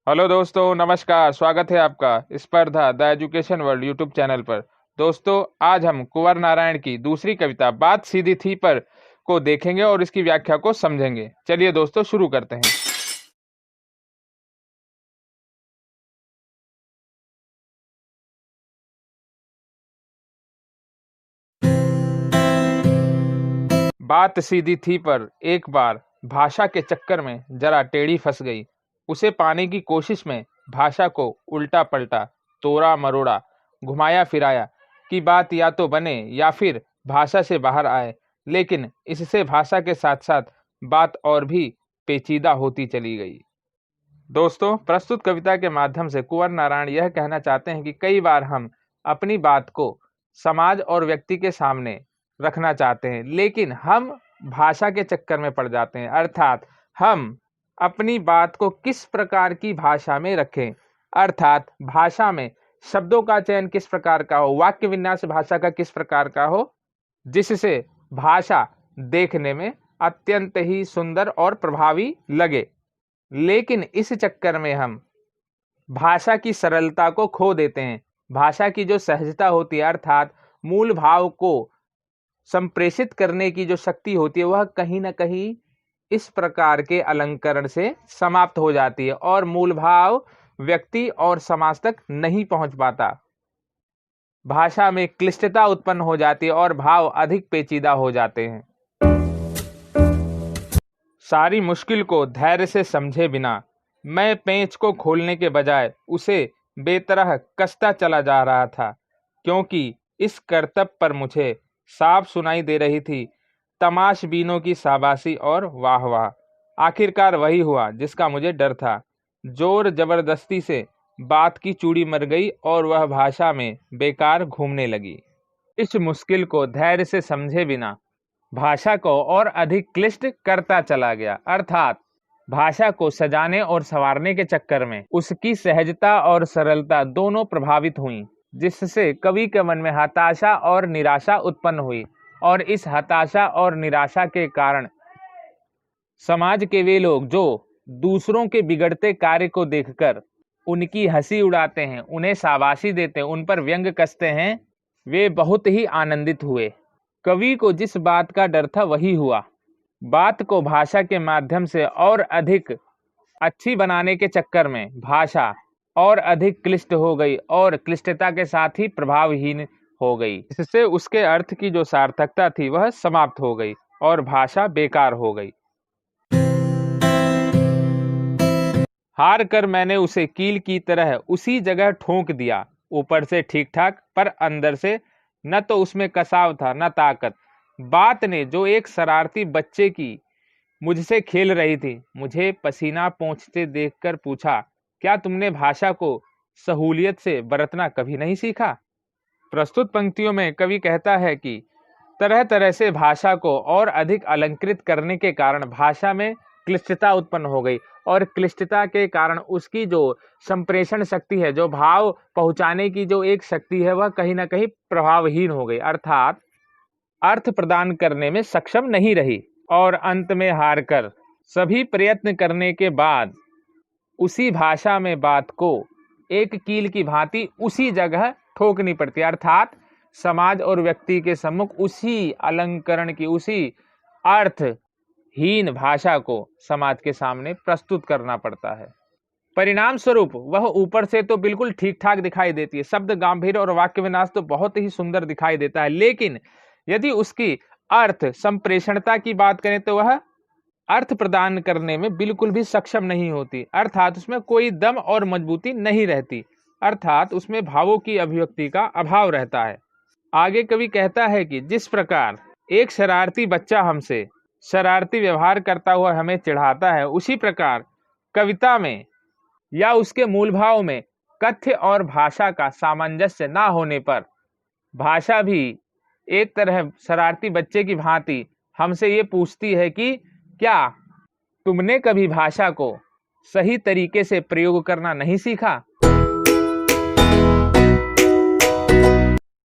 Hello दोस्तों, नमस्कार। स्वागत है आपका स्पर्धा the education world YouTube channel पर। दोस्तों, आज हम कुंवर नारायण की दूसरी कविता बात सीधी थी पर को देखेंगे और इसकी व्याख्या को समझेंगे। चलिए दोस्तों, शुरू करते हैं। बात सीधी थी पर एक बार भाषा के चक्कर में जरा टेढ़ी फंस गई। उसे पाने की कोशिश में भाषा को उल्टा पलटा, तोड़ा मरोड़ा, घुमाया फिराया कि बात या तो बने या फिर भाषा से बाहर आए। लेकिन इससे भाषा के साथ साथ बात और भी पेचीदा होती चली गई। दोस्तों, प्रस्तुत कविता के माध्यम से कुंवर नारायण यह कहना चाहते हैं कि कई बार हम अपनी बात को समाज और व्यक्ति के सामने रखना चाहते हैं, लेकिन हम भाषा के चक्कर में पड़ जाते हैं। अर्थात हम अपनी बात को किस प्रकार की भाषा में रखें, अर्थात भाषा में शब्दों का चयन किस प्रकार का हो, वाक्य विन्यास भाषा का किस प्रकार का हो, जिससे भाषा देखने में अत्यंत ही सुंदर और प्रभावी लगे। लेकिन इस चक्कर में हम भाषा की सरलता को खो देते हैं। भाषा की जो सहजता होती है, अर्थात मूल भाव को संप्रेषित करने की जो शक्ति होती है, वह कहीं ना कहीं इस प्रकार के अलंकरण से समाप्त हो जाती है और मूल भाव व्यक्ति और समाज तक नहीं पहुंच पाता। भाषा में क्लिष्टता उत्पन्न हो जाती है और भाव अधिक पेचीदा हो जाते हैं। सारी मुश्किल को धैर्य से समझे बिना मैं पेंच को खोलने के बजाय उसे बेतरह कसता चला जा रहा था, क्योंकि इस करतब पर मुझे साफ सुनाई दे रही थी तमाशबीनों की शाबाशी और वाह वाह। आखिरकार वही हुआ जिसका मुझे डर था। जोर जबरदस्ती से बात की चूड़ी मर गई और वह भाषा में बेकार घूमने लगी। इस मुश्किल को धैर्य से समझे बिना भाषा को और अधिक क्लिष्ट करता चला गया, अर्थात भाषा को सजाने और संवारने के चक्कर में उसकी सहजता और सरलता दोनों प्रभावित हुई, जिससे कवि के मन में हताशा और निराशा उत्पन्न हुई। और इस हताशा और निराशा के कारण समाज के वे लोग जो दूसरों के बिगड़ते कार्य को देखकर उनकी हंसी उड़ाते हैं, उन्हें शाबाशी देते हैं, उन पर व्यंग कसते हैं, वे बहुत ही आनंदित हुए। कवि को जिस बात का डर था वही हुआ। बात को भाषा के माध्यम से और अधिक अच्छी बनाने के चक्कर में भाषा और अधिक क्लिष्ट हो गई और क्लिष्टता के साथ ही प्रभावहीन हो गई। इससे उसके अर्थ की जो सार्थकता थी वह समाप्त हो गई और भाषा बेकार हो गई। हार कर मैंने उसे कील की तरह उसी जगह ठोक दिया। ऊपर से ठीक ठाक, पर अंदर से न तो उसमें कसाव था न ताकत। बात ने जो एक शरारती बच्चे की मुझसे खेल रही थी, मुझे पसीना पोंछते देखकर पूछा, क्या तुमने भाषा को सहूलियत से बरतना कभी नहीं सीखा? प्रस्तुत पंक्तियों में कवि कहता है कि तरह तरह से भाषा को और अधिक अलंकृत करने के कारण भाषा में क्लिष्टता उत्पन्न हो गई और क्लिष्टता के कारण उसकी जो संप्रेषण शक्ति है, जो भाव पहुंचाने की जो एक शक्ति है, वह कहीं ना कहीं प्रभावहीन हो गई, अर्थात अर्थ प्रदान करने में सक्षम नहीं रही। और अंत में हार कर सभी प्रयत्न करने के बाद उसी भाषा में बात को एक कील की भांति उसी जगह ठोकनी पड़ती है, अर्थात समाज और व्यक्ति के सम्मुख उसी अलंकरण की, उसी अर्थहीन भाषा को समाज के सामने प्रस्तुत करना पड़ता है। परिणाम स्वरूप वह ऊपर से तो बिल्कुल ठीक ठाक दिखाई देती है, शब्द गांभीर्य और वाक्य विन्यास तो बहुत ही सुंदर दिखाई देता है, लेकिन यदि उसकी अर्थ संप्रेषणता की बात करें तो वह अर्थ प्रदान करने में बिल्कुल भी सक्षम नहीं होती, अर्थात उसमें कोई दम और मजबूती नहीं रहती, अर्थात उसमें भावों की अभिव्यक्ति का अभाव रहता है। आगे कवि कहता है कि जिस प्रकार एक शरारती बच्चा हमसे शरारती व्यवहार करता हुआ हमें चिढ़ाता है, उसी प्रकार कविता में या उसके मूल भाव में कथ्य और भाषा का सामंजस्य ना होने पर भाषा भी एक तरह शरारती बच्चे की भांति हमसे ये पूछती है कि क्या तुमने कभी भाषा को सही तरीके से प्रयोग करना नहीं सीखा?